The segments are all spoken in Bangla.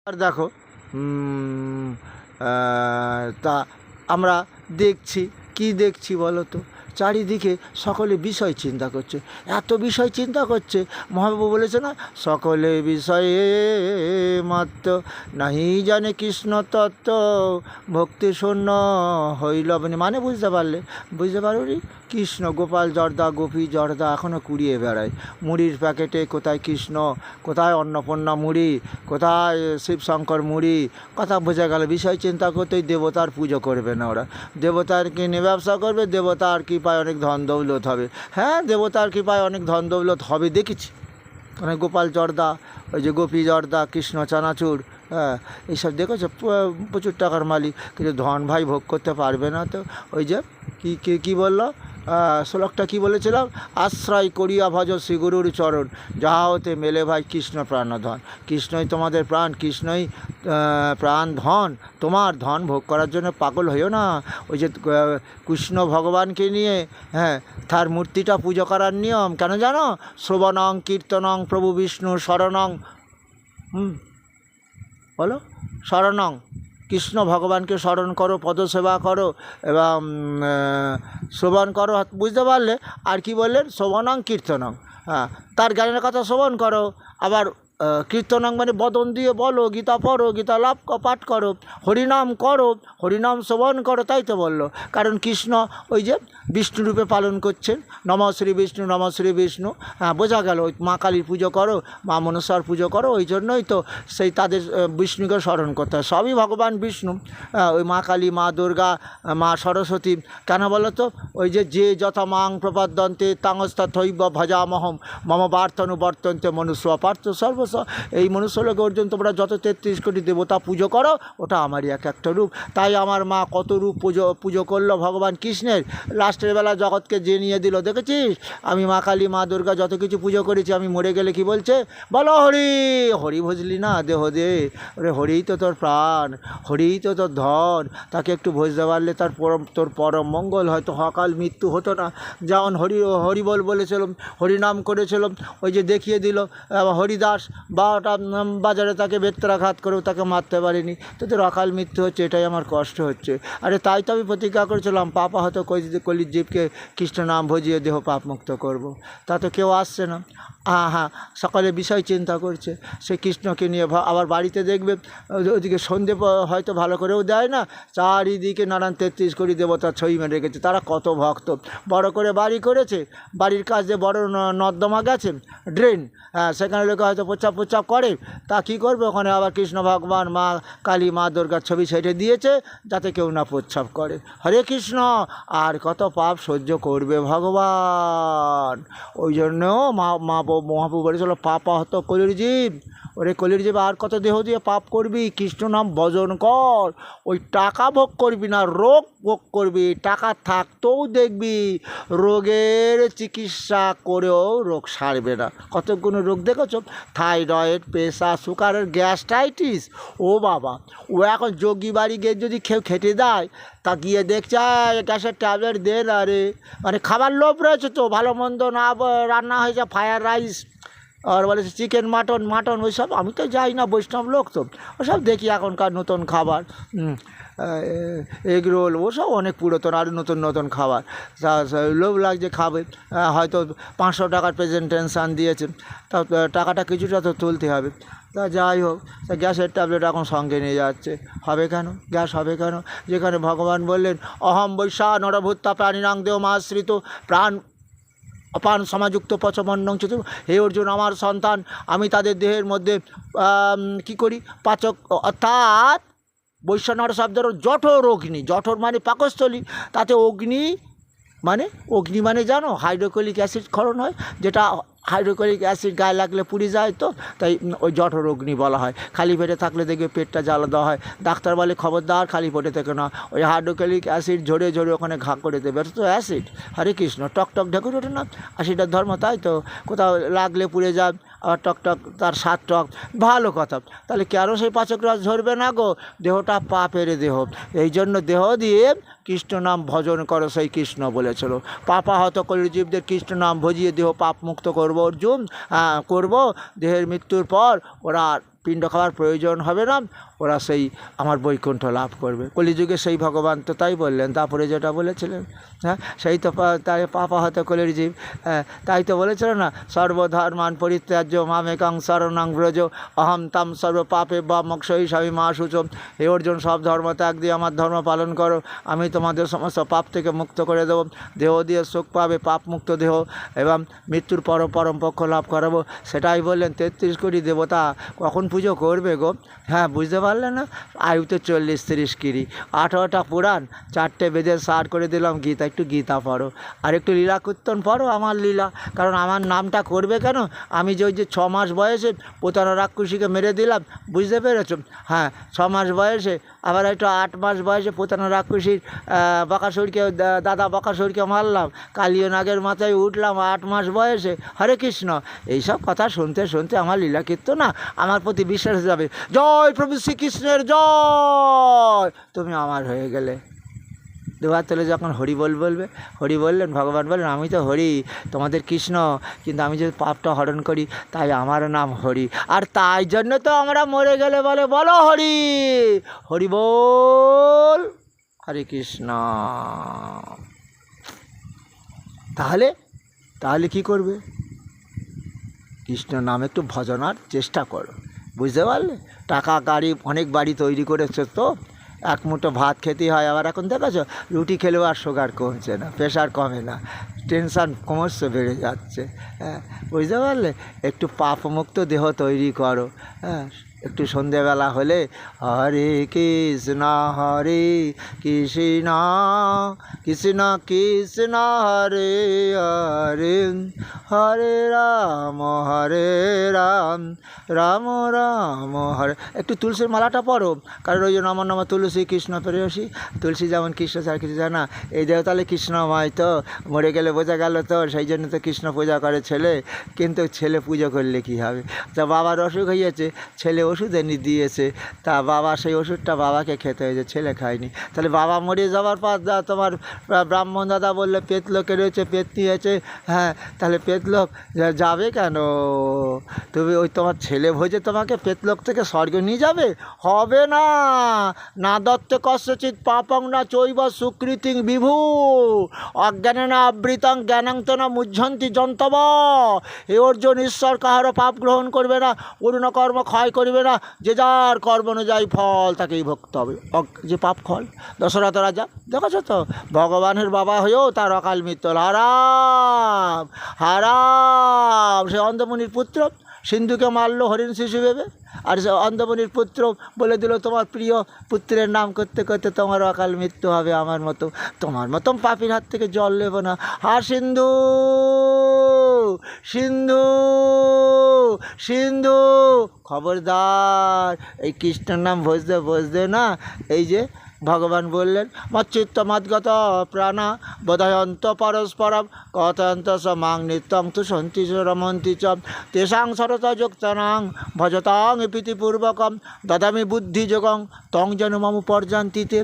আর দেখো উম, তা আমরা দেখছি, কি দেখছি বলো তো, চারিদিকে সকলে বিষয় চিন্তা করছে, এত বিষয় চিন্তা করছে। মহাপ্রভু বলেছে না, সকলে বিষয়ে মাত্র নাহি জানে কৃষ্ণ তত্ত্ব, ভক্তি শূন্য হইল আপনি। মানে বুঝতে পারোনি? কৃষ্ণ গোপাল জর্দা গোপী জর্দা এখনও কুড়িয়ে বেড়ায় মুড়ির প্যাকেটে, কোথায় কৃষ্ণ, কোথায় অন্নপূর্ণা মুড়ি, কোথায় শিবশঙ্কর মুড়ি। কথা বোঝা গেল। বিষয় চিন্তা করতেই দেবতার পুজো করবে না ওরা, দেবতার নিয়ে ব্যবসা করবে, দেবতার কৃপায় অনেক ধন দৌলত হবে। হ্যাঁ, দেবতার কৃপায় অনেক ধন দৌলত হবে, দেখেছি। মানে গোপাল জর্দা, ওই যে গোপী জর্দা, কৃষ্ণ চানাচুর, হ্যাঁ, এইসব দেখেছো, প্রচুর টাকার মালিক, কিন্তু ধন ভাই ভোগ করতে পারবে না। তো ওই যে কী বললো শ্লোকটা, কী বলেছিলাম, আশ্রয় করিয়া ভজ শ্রীগুরুর চরণ, যাহা হতে মেলে ভাই কৃষ্ণ প্রাণধন। কৃষ্ণই তোমাদের প্রাণ, কৃষ্ণই প্রাণ ধন। তোমার ধন ভোগ করার জন্য পাগল হইও না। ওই যে কৃষ্ণ ভগবানকে নিয়ে, হ্যাঁ, তার মূর্তিটা পুজো করার নিয়ম কেন জানো? শ্রবণং কীর্তনং প্রভু বিষ্ণু শরণং, বলো, শরণং, কৃষ্ণ ভগবানকে স্মরণ করো, পদসেবা করো এবং শ্রবণ করো, বুঝতে পারলে? আর কি বললেন? শ্রবণং কীর্তনং, হ্যাঁ, তার জ্ঞানের কথা শ্রবণ করো। আবার কীর্তনং মানে বদন দিয়ে বলো, গীতা পড়ো, গীতা লাভ পাঠ করো, হরিনাম করো, হরিনাম শ্রবণ করো। তাই তো বললো, কারণ কৃষ্ণ ওই যে বিষ্ণুরূপে পালন করছেন, নম শ্রী বিষ্ণু, নম শ্রী বিষ্ণু। হ্যাঁ, বোঝা গেল। ওই মা কালীর পুজো করো, মা মনসার পুজো করো, ওই জন্যই তো সেই তাদের বিষ্ণুকে স্মরণ করতে হয়। সবই ভগবান বিষ্ণু। ওই মা কালী, মা দুর্গা, মা সরস্বতী। কেন বলো তো? ওই যে যথা মাং প্রপদ্যন্তে তাংস্তথৈব ভজামহম মম বার্থনুবর্তন্তে মনুষ্য পার্থ সর্বস্ব। এই মনুষ্যলোকে অর্জুন তোমরা যত 33 কোটি দেবতা পুজো করো, ওটা আমারই এক একটা রূপ। তাই আমার মা কত রূপ পুজো করলো ভগবান কৃষ্ণের। লাস্টের বেলা জগৎকে নিয়ে দিল, দেখেছিস? আমি মা কালী, মা দুর্গা যত কিছু পুজো করেছি, আমি মরে গেলে কি বলছে? বলো হরি হরি। বুঝলি না? দেহ দে, ওরে হরিই তো তোর প্রাণ, হরিই তো তোর ধন। তাকে একটু বুঝতে পারলে তোর পরম মঙ্গল, হয়তো অকাল মৃত্যু হতো না। যেমন হরিবল বলেছিলাম, হরিনাম করেছিলাম, ওই যে দেখিয়ে দিল হরিদাস 12টা বাজারে তাকে বেত্রাঘাত করেও তাকে মারতে পারিনি। তোদের অকাল মৃত্যু হচ্ছে, এটাই আমার কষ্ট হচ্ছে। আরে তাই তো আমি প্রতিজ্ঞা করেছিলাম, পাপা হয়তো কলির জীবকে কৃষ্ণ নাম ভজিয়ে দেহ পাপ মুক্ত করব। তা তো কেউ আসছে না। হ্যাঁ, সকালে বিষয় চিন্তা করছে, সে কৃষ্ণকে নিয়ে। আবার বাড়িতে দেখবে ওদিকে সন্ধে হয়তো ভালো করেও দেয় না, চারিদিকে নানান 33 কোটি দেবতার ছবি মেরে রেখেছে। তারা কত ভক্ত, বড় করে বাড়ি করেছে, বাড়ির কাছে বড় নর্দমা গেছে, ড্রেন, হ্যাঁ, সেখানে লোকে হয়তো প্রচ্ছাপ করে। তা কী করবে? ওখানে আবার কৃষ্ণ ভগবান, মা কালী, মা দুর্গার ছবি ছেটে দিয়েছে, যাতে কেউ না প্রচ্ছাপ করে। হরে কৃষ্ণ। আর কত পাপ সহ্য করবে ভগবান? ওই জন্য মহাপ্রভু বলেছিল, পাপা হত কলির জীব। ওরে কলির জীব, আর কত দেহ দিয়ে পাপ করবি? কৃষ্ণ নাম ভজন কর। ওই টাকা ভোগ করবি না, রোগ ভোগ করবি। টাকা থাকতেও দেখবি রোগের চিকিৎসা করেও রোগ সারবে না। কতগুলো রোগ দেখেছো? থাইরয়েড, প্রেশার, সুগারের, গ্যাস্ট্রাইটিস। ও বাবা, ও এখন যোগী বাড়ি গিয়ে যদি খেটে দেয়, তা গিয়ে দেখছে গ্যাসের ট্যাবলেট দে না রে। মানে খাবার লোভ রয়েছে তো, ভালো মন্দ না রান্না হয়েছে, ফ্রায়েড রাইস, আর বলেছে চিকেন, মাটন ওইসব। আমি তো যাই না, বৈষ্ণব লোক তো, ওসব দেখি এখনকার নতুন খাবার, এগ রোল, ওসব অনেক পুরাতন, আর নতুন খাবার। তা লোভ লাগছে, খাবে। হয়তো 500 টাকার প্রেজেন্টেশন দিয়েছে, তা টাকাটা কিছুটা তো তুলতে হবে। তা যাই হোক, তা গ্যাসের ট্যাবলেট এখন সঙ্গে নিয়ে যাচ্ছে। হবে কেন? গ্যাস হবে কেন? যেখানে ভগবান বললেন, অহম বৈশা নরভূত্তা প্রাণীনাং দেহমাশ্রিত প্রাণ অপান সমাযুক্ত পচমন্নং চতুর। হে অর্জুন, আমার সন্তান, আমি তাদের দেহের মধ্যে কি করি? পাচক, অর্থাৎ বৈশ্বনর শব্দের জঠর অগ্নি, জঠর মানে পাকস্থলী, তাতে অগ্নি মানে জানো, হাইড্রোক্লোরিক অ্যাসিড ক্ষরণ হয়, যেটা হাইড্রোক্লোরিক অ্যাসিড গায়ে লাগলে পুড়ে যায়, তো তাই ওই জঠর অগ্নি বলা হয়। খালি পেটে থাকলে দেখবে পেটটা জ্বালা দেওয়া হয়, ডাক্তার বলে খবরদার খালি পেটে থেকে না, ওই হাইড্রোক্লোরিক অ্যাসিড ঝরে ওখানে ঘা করে দেবে। এটা তো অ্যাসিড। হরে কৃষ্ণ। টক ঢেকুর ওঠে না, অ্যাসিডের ধর্ম, তাই তো। কোথাও লাগলে পুড়ে যায়, আবার টক তার স্বাদ টক, ভালো কথা। তাহলে কেন সেই পাচক রস ঝরবে না গো? দেহটা পাপের দেহ, এই জন্য দেহ দিয়ে কৃষ্ণ নাম ভজন করো, সেই কৃষ্ণ বলেছিল। পাপা হত কলির জীবদের কৃষ্ণ নাম ভজিয়ে দেহ পাপ মুক্ত করবো অর্জুন, করব। দেহের মৃত্যুর পর ওরা পিণ্ড খাওয়ার প্রয়োজন হবে না, ওরা সেই আমার বৈকুণ্ঠ লাভ করবে। কলিযুগে সেই ভগবান তো তাই বললেন, তারপরে যেটা বলেছিলেন, হ্যাঁ সেই তো তাই পাপাহত কলির জীব, তাই তো বলেছিলেন না, সর্বধর্মান পরিত্যাজ্য মামেকাং শরণং ব্রজ অহম তাম সর্ব পাপে বা মোক্ষই স্বামী মা সূচম। হে অর্জুন, সব ধর্ম ত্যাগ দিয়ে আমার ধর্ম পালন করো, আমি তোমাদের সমস্ত পাপ থেকে মুক্ত করে দেবো। দেহ দিয়ে সুখ পাবে, পাপ মুক্ত দেহ, এবং মৃত্যুর পর পরম পক্ষ লাভ করাবো। সেটাই বললেন 33 কোটি দেবতা কখন পুজো করবে গো? হ্যাঁ, বুঝতে পারলে না? আয়ুতে 40-30 কিরি, 18টা পুরাণ, 4টে বেদের সার করে দিলাম গীতা। একটু গীতা পড়ো, আর একটু লীলা কীর্তন পড়ো আমার লীলা। কারণ আমার নামটা করবে কেন? আমি যে ওই যে 6 মাস বয়সে পোতানা রাক্ষসীকে মেরে দিলাম, বুঝতে পেরেছ? হ্যাঁ, 6 মাস বয়সে, আবার একটু 8 মাস বয়সে পোতানা রাক্ষসীর বকাসুরকে, দাদা বকাসুরকে মারলাম, কালীয় নাগের মাথায় উঠলাম 8 মাস বয়সে। হরে কৃষ্ণ। এইসব কথা শুনতে শুনতে আমার লীলা কীর্তন না আমার প্রতি বিশ্বাস যাবে। জয় প্রভু শ্রীকৃষ্ণের জয়, তুমি আমার হয়ে গেলে। দুবার তোলে যখন হরি বলবে, হরি বললেন, ভগবান বললেন আমি তো হরি, তোমাদের কৃষ্ণ, কিন্তু আমি যদি পাপটা হরণ করি তাই আমার নাম হরি। আর তাই জন্য তো আমরা মরে গেলে বলে বলো হরি, হরি বল, হরে কৃষ্ণ। তাহলে কি করবে? কৃষ্ণ নাম একটু ভজনার চেষ্টা করো, বুঝতে পারলে? টাকা গাড়ি, অনেক বাড়ি তৈরি করেছে তো, এক মুঠো ভাত খেতে হয়। আবার এখন দেখেছো রুটি খেলেও আর সুগার কমছে না, প্রেশার কমে না, টেনশান ক্রমশ বেড়ে যাচ্ছে। হ্যাঁ, বুঝতে পারলে? একটু পাপমুক্ত দেহ তৈরি করো। হ্যাঁ, একটু সন্ধেবেলা হলে হরে কৃষ্ণ কৃষ্ণ কৃষ্ণ কৃষ্ণ হরে হরে, হরে রাম রাম রাম হরে। একটু তুলসীর মালাটা পড়ো, কারণ ওই জন্য আমার নাম তুলসী কৃষ্ণ প্রেয়সী। তুলসী যেমন কৃষ্ণ ছাড়া কিছু জানা, এই দেহ তাহলে কৃষ্ণময় তো, মরে গেলে বোঝা গেল তো, সেই জন্য তো কৃষ্ণ পূজা করে ছেলে। কিন্তু ছেলে পুজো করলে কী হবে? তা বাবার অসুখ হয়েছে, ছেলে ওষুধ এনে দিয়েছে, তা বাবা সেই ওষুধটা বাবাকে খেতে হয়েছে, ছেলে খায়নি। তাহলে বাবা মরে যাওয়ার পর তোমার ব্রাহ্মণ দাদা বললে পেতলোকে রয়েছে, পেতনি হয়েছে, হ্যাঁ, তাহলে পেতলোক যাবে কেন? তুমি ওই তোমার ছেলে ভোজে তোমাকে পেতলোক থেকে স্বর্গে নিয়ে যাবে? হবে না। না দত্তে কস্যচিৎ পাপং না চৈব সুকৃতিং বিভু অজ্ঞানে না আবৃতং জ্ঞানান্ত না মুহ্যন্তি জন্তব। হে অর্জুন, ঈশ্বর কাহারও পাপ গ্রহণ করবে না, অন্য কর্ম ক্ষয় করবে না, যে যার কর্ম অনুযায়ী ফল তাকেই ভোগতে হবে। যে পাপ ফল, দশরথ রাজা দেখেছো তো, ভগবানের বাবা হয়েও তার অকাল মৃত্যু। হারাম হারাম, সে অন্ধমুনির পুত্র সিন্ধুকে মারলো হরিণ শিশু ভেবে, আর সে অন্ধমুনির পুত্র বলে দিল তোমার প্রিয় পুত্রের নাম করতে করতে তোমার অকাল মৃত্যু হবে আমার মতো। তোমার মতন পাপির হাত থেকে জল নেব না। আর সিন্ধু সিন্ধু সিন্ধু, খবরদার এই কৃষ্ণের নাম বসতে না। এই যে ভগবান বললেন মচ্চিত্ত মদ্গত প্রাণা বোধয়ন্ত পরস্পরম কথয়ন্ত স মাং নিত্যং তু সন্তি চ রমন্তি চ তেষাং সরতযুক্তানাং ভজতাং প্রীতিপূর্বকম দদামি বুদ্ধিযোগং তং যেন মম পর্যন্তিতে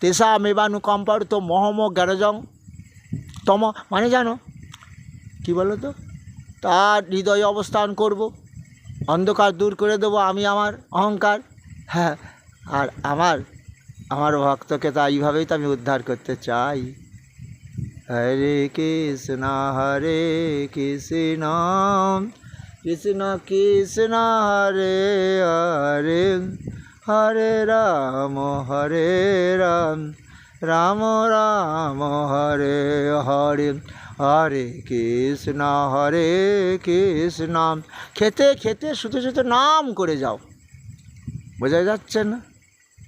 তেষামেবানুকম্পার্থ মহম জ্ঞানজং তম। মানে জানো কি বলো তো, তার হৃদয়ে অবস্থান করব, অন্ধকার দূর করে দেবো আমি আমার অহংকার। হ্যাঁ, আর আমার ভক্তকে তো এইভাবেই তো আমি উদ্ধার করতে চাই। হরে কৃষ্ণ কৃষ্ণ কৃষ্ণ কৃষ্ণ হরে হরে, হরে রাম রাম রাম হরে হরে, হরে কৃষ্ণ কৃষ্ণ। খেতে খেতে শুধু শুধু নাম করে যাও, বোঝা যাচ্ছে না?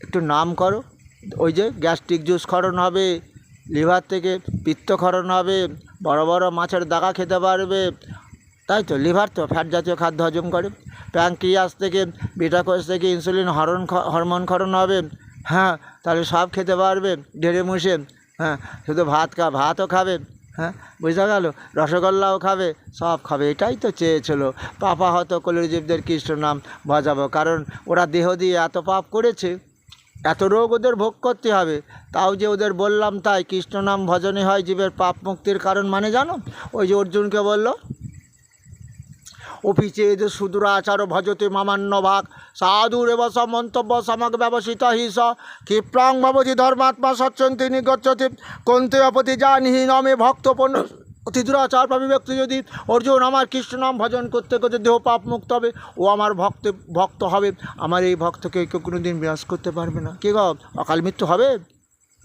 একটু নাম করো, ওই যে গ্যাস্ট্রিক জুস খরণ হবে, লিভার থেকে পিত্তক্ষরণ হবে, বড় বড় মাছের দাগা খেতে পারবে, তাই তো? লিভার তো ফ্যাট জাতীয় খাদ্য হজম করে। প্যানক্রিয়াস থেকে বিটা কোষ থেকে ইনসুলিন হরমোন ক্ষরণ হবে। হ্যাঁ, তাহলে সব খেতে পারবে ঢেড়ে মুষে। হ্যাঁ, শুধু ভাতও খাবে। হ্যাঁ, বোঝা গেল? রসগোল্লাও খাবে, সব খাবে। এটাই তো চেয়েছিল। পাপাহত কলিজীবদের কৃষ্ণ নাম বাজাবো, কারণ ওরা দেহ দিয়ে এত পাপ করেছে, এত রোগ ওদের ভোগ করতে হবে। তাও যে ওদের বললাম তাই, কৃষ্ণ নাম ভজনে হয় জীবের পাপ মুক্তির কারণ। মানে জানো, ওই যে অর্জুনকে বলল অপি চেদ সুদূরাচার ভজতে মামান্য ভাগ সাধুরেব স মন্তব্য সমাগ ব্যবসিত হি স ক্ষিপ্রাং ভবতি ধর্মাত্মা সচ্ছন্তি নিগচ্ছতি কন্তে অপতি জানিহি নমে ভক্তপন্ন অতি দুরাচার পাপী ব্যক্তি যদি অর্জুন আমার কৃষ্ণ নাম ভজন করতে করতে দেহ পাপ মুক্ত হবে, ও আমার ভক্ত হবে। আমার এই ভক্তকে কেউ কোনো দিন বিনাশ করতে পারবে না। কে গো, অকাল মৃত্যু হবে?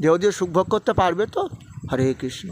দেহ দিয়ে সুখভোগ করতে পারবে তো? হরে কৃষ্ণ।